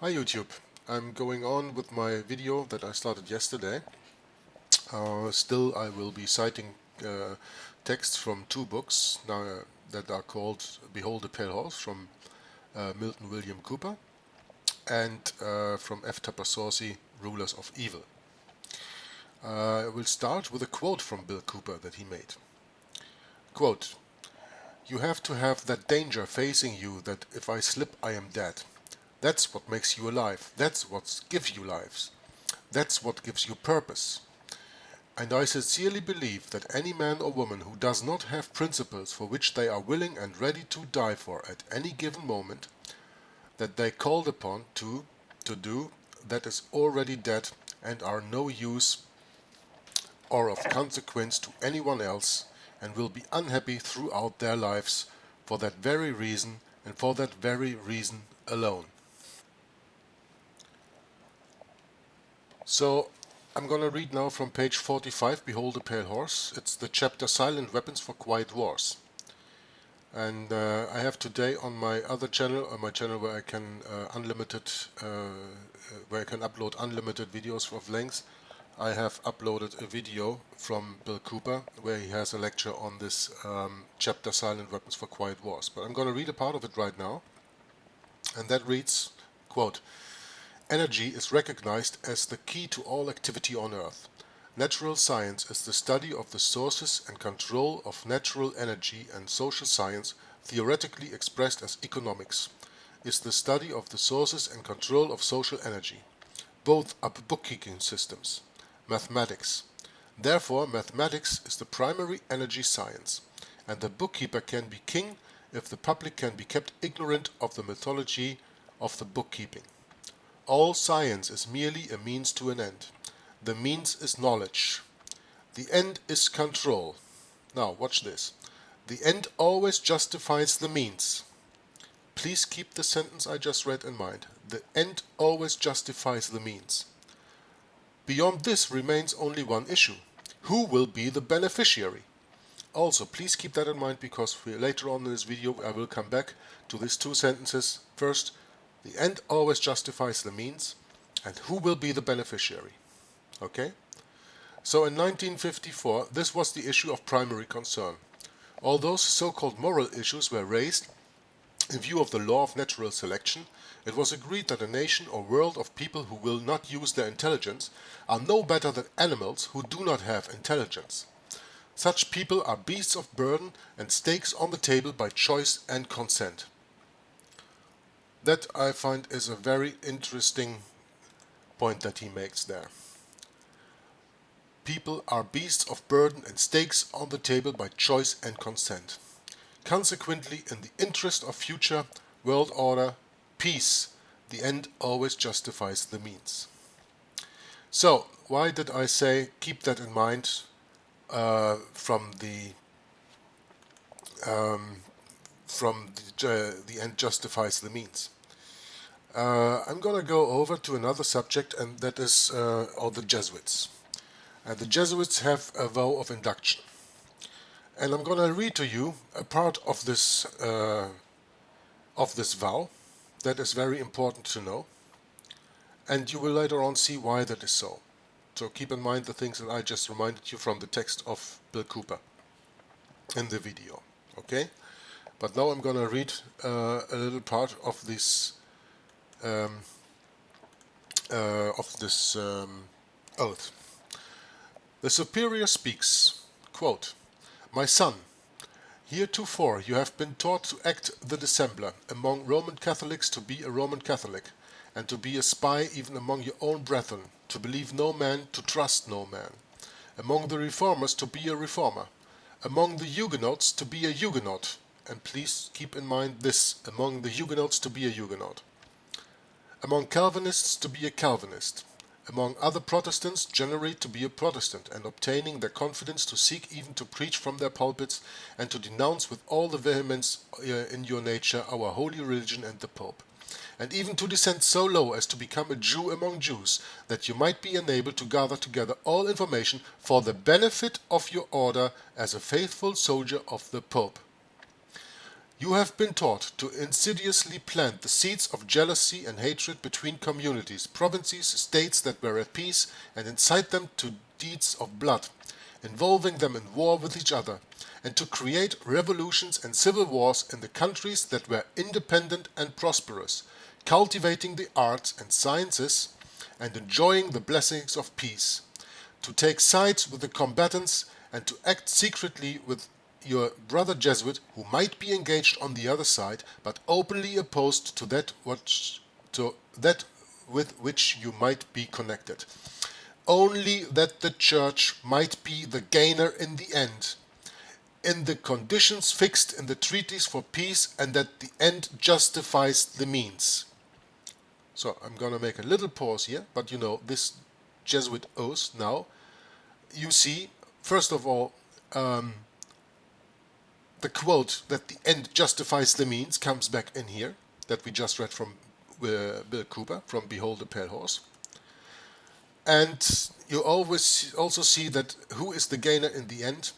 Hi YouTube, I'm going on with my video that I started yesterday. Still I will be citing texts from two books that are called Behold, Pale Horse from Milton William Cooper and from F.Tupper Saussy, Rulers of Evil. I will start with a quote from Bill Cooper that he made. Quote, "You have to have that danger facing you that if I slip I am dead. That's what makes you alive. That's what gives you lives. That's what gives you purpose. And I sincerely believe that any man or woman who does not have principles for which they are willing and ready to die for at any given moment, that they called upon to do, that is already dead and are no use or of consequence to anyone else, and will be unhappy throughout their lives for that very reason and for that very reason alone." So I'm going to read now from page 45, Behold the Pale Horse. It's the chapter Silent Weapons for Quiet Wars. And I have today on my other channel, on my channel where I can upload unlimited videos of length, I have uploaded a video from Bill Cooper where he has a lecture on this chapter Silent Weapons for Quiet Wars. But I'm going to read a part of it right now, and that reads, quote, "Energy is recognized as the key to all activity on Earth. Natural science is the study of the sources and control of natural energy, and social science, theoretically expressed as economics, is the study of the sources and control of social energy. Both are bookkeeping systems. Mathematics. Therefore, mathematics is the primary energy science, and the bookkeeper can be king if the public can be kept ignorant of the mythology of the bookkeeping. All science is merely a means to an end. The means is knowledge. The end is control." Now, watch this. "The end always justifies the means." Please keep the sentence I just read in mind. The end always justifies the means. Beyond this remains only one issue. Who will be the beneficiary? Also, please keep that in mind, because later on in this video I will come back to these two sentences. First, the end always justifies the means, and who will be the beneficiary? Okay? So in 1954, this was the issue of primary concern. All those so-called moral issues were raised in view of the law of natural selection. It was agreed that a nation or world of people who will not use their intelligence are no better than animals who do not have intelligence. Such people are beasts of burden and stakes on the table by choice and consent. That, I find, is a very interesting point that he makes there. People are beasts of burden and stakes on the table by choice and consent. Consequently, in the interest of future world order, peace, the end always justifies the means. So, why did I say keep that in mind from the end justifies the means? I'm going to go over to another subject, and that is the Jesuits. The Jesuits have a vow of induction. And I'm going to read to you a part of this vow that is very important to know. And you will later on see why that is so. So keep in mind the things that I just reminded you from the text of Bill Cooper in the video. Okay? But now I'm going to read a little part of this oath. The Superior speaks, quote, "My son, heretofore you have been taught to act the dissembler among Roman Catholics, to be a Roman Catholic, and to be a spy even among your own brethren, to believe no man, to trust no man. Among the Reformers to be a Reformer, among the Huguenots to be a Huguenot," and please keep in mind this, among the Huguenots to be a Huguenot, "among Calvinists to be a Calvinist, among other Protestants generally to be a Protestant, and obtaining their confidence to seek even to preach from their pulpits, and to denounce with all the vehemence in your nature our holy religion and the Pope, and even to descend so low as to become a Jew among Jews, that you might be enabled to gather together all information for the benefit of your order as a faithful soldier of the Pope. You have been taught to insidiously plant the seeds of jealousy and hatred between communities, provinces, states that were at peace, and incite them to deeds of blood, involving them in war with each other, and to create revolutions and civil wars in the countries that were independent and prosperous, cultivating the arts and sciences, and enjoying the blessings of peace, to take sides with the combatants, and to act secretly with your brother Jesuit, who might be engaged on the other side, but openly opposed to that with which you might be connected, only that the Church might be the gainer in the end, in the conditions fixed in the treaties for peace, and that the end justifies the means. So I'm going to make a little pause here, but you know, this Jesuit oath now, you see, first of all, the quote that the end justifies the means comes back in here, that we just read from Bill Cooper, from Behold the Pale Horse. And you always also see that who is the gainer in the end?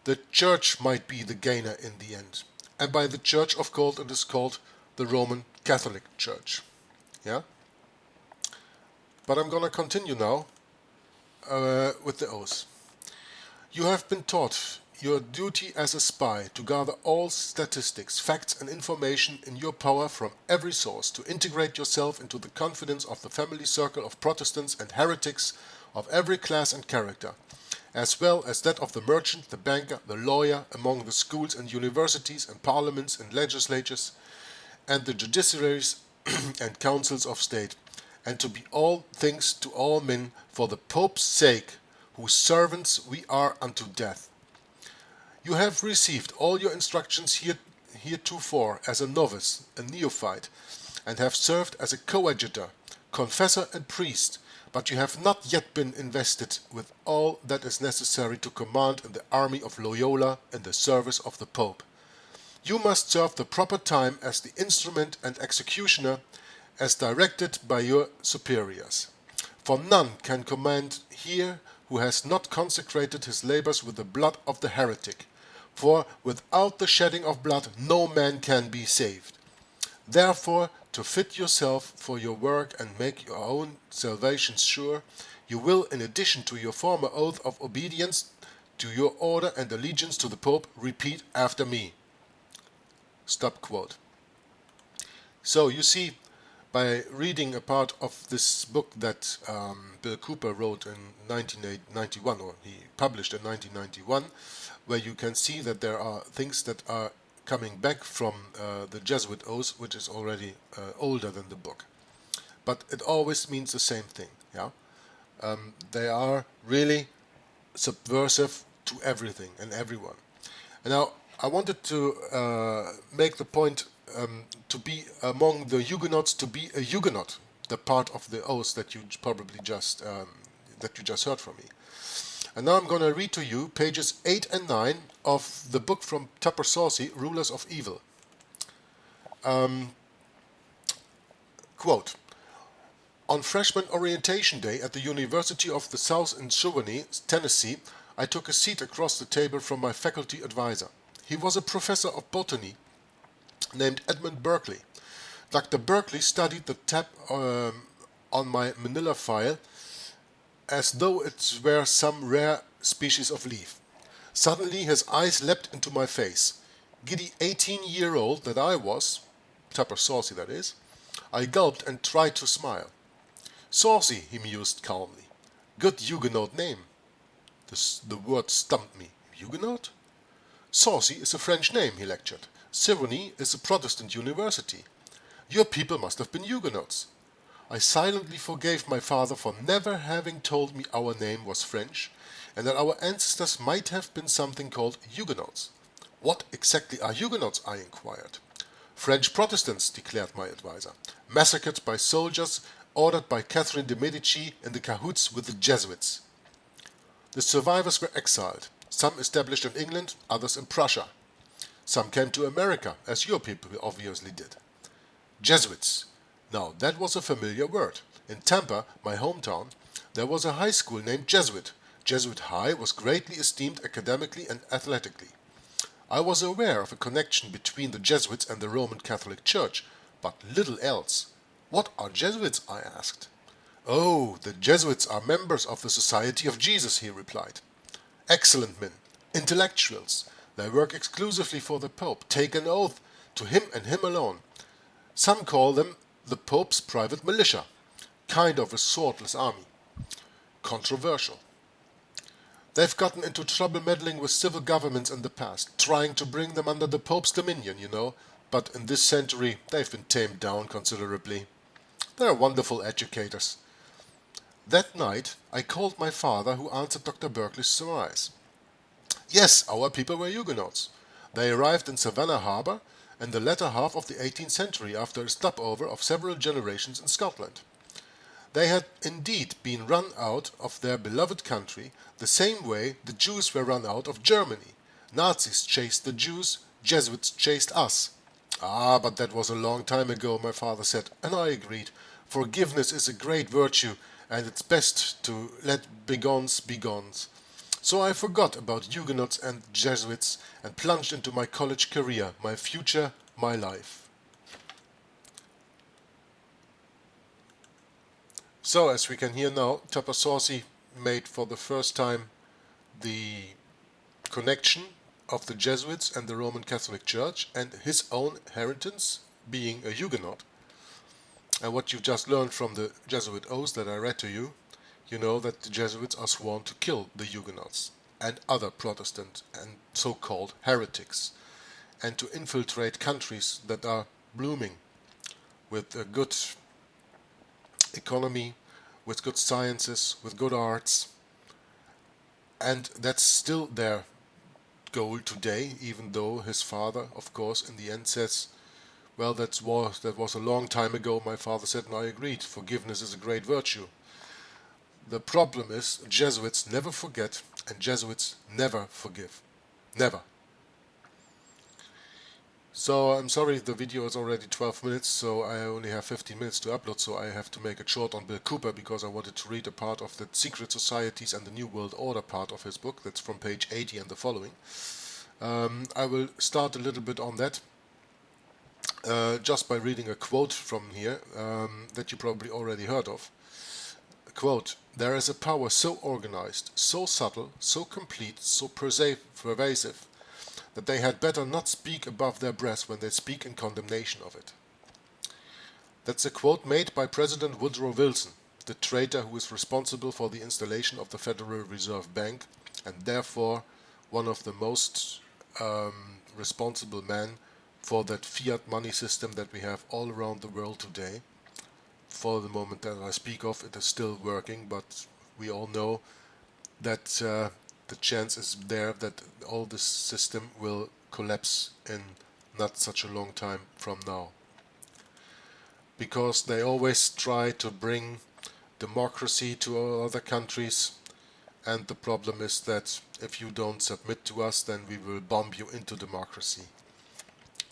The Church might be the gainer in the end. And by the Church, of course, it is called the Roman Catholic Church. Yeah? But I'm going to continue now with the oath. You have been taught your duty as a spy to gather all statistics, facts and information in your power from every source, to integrate yourself into the confidence of the family circle of Protestants and heretics of every class and character, as well as that of the merchant, the banker, the lawyer, among the schools and universities and parliaments and legislatures, and the judiciaries and councils of state, and to be all things to all men for the Pope's sake, whose servants we are unto death. You have received all your instructions heretofore as a novice, a neophyte, and have served as a coadjutor, confessor and priest, but you have not yet been invested with all that is necessary to command in the army of Loyola in the service of the Pope. You must serve the proper time as the instrument and executioner, as directed by your superiors. For none can command here who has not consecrated his labors with the blood of the heretic. For without the shedding of blood no man can be saved. Therefore, to fit yourself for your work and make your own salvation sure, you will, in addition to your former oath of obedience to your order and allegiance to the Pope, repeat after me. Stop quote. So you see, by reading a part of this book that Bill Cooper wrote in 1991, or he published in 1991, where you can see that there are things that are coming back from the Jesuit oath, which is already older than the book. But it always means the same thing. Yeah, they are really subversive to everything and everyone. And now I wanted to make the point to be among the Huguenots, to be a Huguenot, the part of the oath that you probably just heard from me. And now I'm going to read to you pages 8 and 9 of the book from F.Tupper Saussy, Rulers of Evil. Quote, on freshman orientation day at the University of the South in Shawnee, Tennessee, I took a seat across the table from my faculty advisor. He was a professor of botany named Edmund Berkeley. Dr. Berkeley studied the tab on my manila file as though it were some rare species of leaf. Suddenly his eyes leapt into my face. Giddy 18-year-old that I was, F.Tupper Saussy that is, I gulped and tried to smile. Saussy, he mused calmly. Good Huguenot name. The word stumped me. Huguenot? Saussy is a French name, he lectured. Sirouny is a Protestant university. Your people must have been Huguenots. I silently forgave my father for never having told me our name was French, and that our ancestors might have been something called Huguenots. What exactly are Huguenots? I inquired. French Protestants, declared my advisor, massacred by soldiers ordered by Catherine de' Medici in the cahoots with the Jesuits. The survivors were exiled, some established in England, others in Prussia. Some came to America, as your people obviously did. Jesuits. Now, that was a familiar word. In Tampa, my hometown, there was a high school named Jesuit. Jesuit High was greatly esteemed academically and athletically. I was aware of a connection between the Jesuits and the Roman Catholic Church, but little else. What are Jesuits? I asked. Oh, the Jesuits are members of the Society of Jesus, he replied. Excellent men, intellectuals. They work exclusively for the Pope, take an oath to him and him alone. Some call them the Pope's private militia, kind of a swordless army. Controversial. They've gotten into trouble meddling with civil governments in the past, trying to bring them under the Pope's dominion, you know, but in this century they've been tamed down considerably. They're wonderful educators. That night I called my father, who answered Dr. Berkeley's surmise. Yes, our people were Huguenots. They arrived in Savannah Harbour in the latter half of the 18th century after a stopover of several generations in Scotland. They had indeed been run out of their beloved country the same way the Jews were run out of Germany. Nazis chased the Jews, Jesuits chased us. Ah, but that was a long time ago, my father said, and I agreed. Forgiveness is a great virtue, and it's best to let bygones be bygones. So I forgot about Huguenots and Jesuits and plunged into my college career, my future, my life. So, as we can hear now, Saussy made for the first time the connection of the Jesuits and the Roman Catholic Church and his own inheritance, being a Huguenot. And what you've just learned from the Jesuit oaths that I read to you, you know that the Jesuits are sworn to kill the Huguenots and other Protestant and so-called heretics, and to infiltrate countries that are blooming with a good economy, with good sciences, with good arts, and that's still their goal today, even though his father, of course, in the end says, well, that was a long time ago, my father said, and I agreed, forgiveness is a great virtue. The problem is, Jesuits never forget, and Jesuits never forgive. Never. So I'm sorry, the video is already 12 minutes, so I only have 15 minutes to upload, so I have to make it short on Bill Cooper because I wanted to read a part of the Secret Societies and the New World Order part of his book. That's from page 80 and the following. I will start a little bit on that just by reading a quote from here that you probably already heard of. Quote, "There is a power so organized, so subtle, so complete, so pervasive, that they had better not speak above their breath when they speak in condemnation of it." That's a quote made by President Woodrow Wilson, the traitor who is responsible for the installation of the Federal Reserve Bank and therefore one of the most responsible men for that fiat money system that we have all around the world today. For the moment that I speak of, it is still working, but we all know that the chance is there that all this system will collapse in not such a long time from now. Because they always try to bring democracy to all other countries, and the problem is that if you don't submit to us, then we will bomb you into democracy.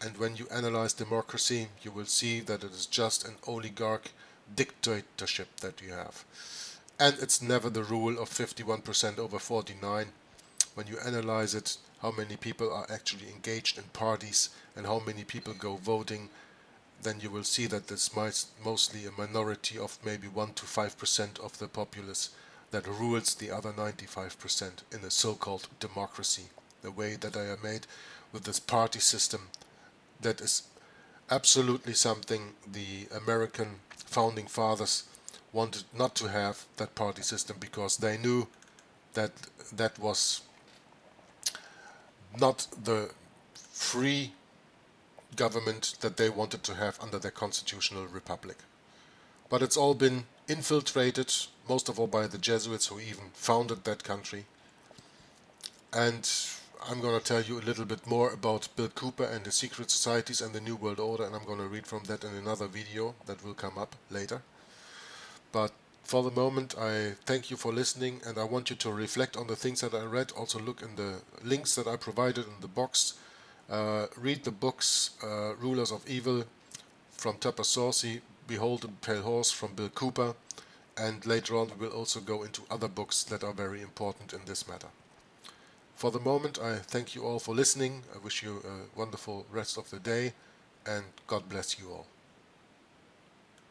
And when you analyze democracy, you will see that it is just an oligarch dictatorship that you have. And it's never the rule of 51% over 49. When you analyze it, how many people are actually engaged in parties and how many people go voting, then you will see that it's mostly a minority of maybe 1 to 5% of the populace that rules the other 95% in a so-called democracy. The way that I am made with this party system, that is absolutely something the American founding fathers wanted not to have, that party system, because they knew that that was not the free government that they wanted to have under their constitutional republic. But it's all been infiltrated, most of all by the Jesuits, who even founded that country. And I'm going to tell you a little bit more about Bill Cooper and the secret societies and the New World Order, and I'm going to read from that in another video that will come up later. But for the moment, I thank you for listening, and I want you to reflect on the things that I read. Also look in the links that I provided in the box. Read the books Rulers of Evil from F.Tupper, Saussy, Behold the Pale Horse from Bill Cooper, and later on we will also go into other books that are very important in this matter. For the moment, I thank you all for listening. I wish you a wonderful rest of the day, and God bless you all.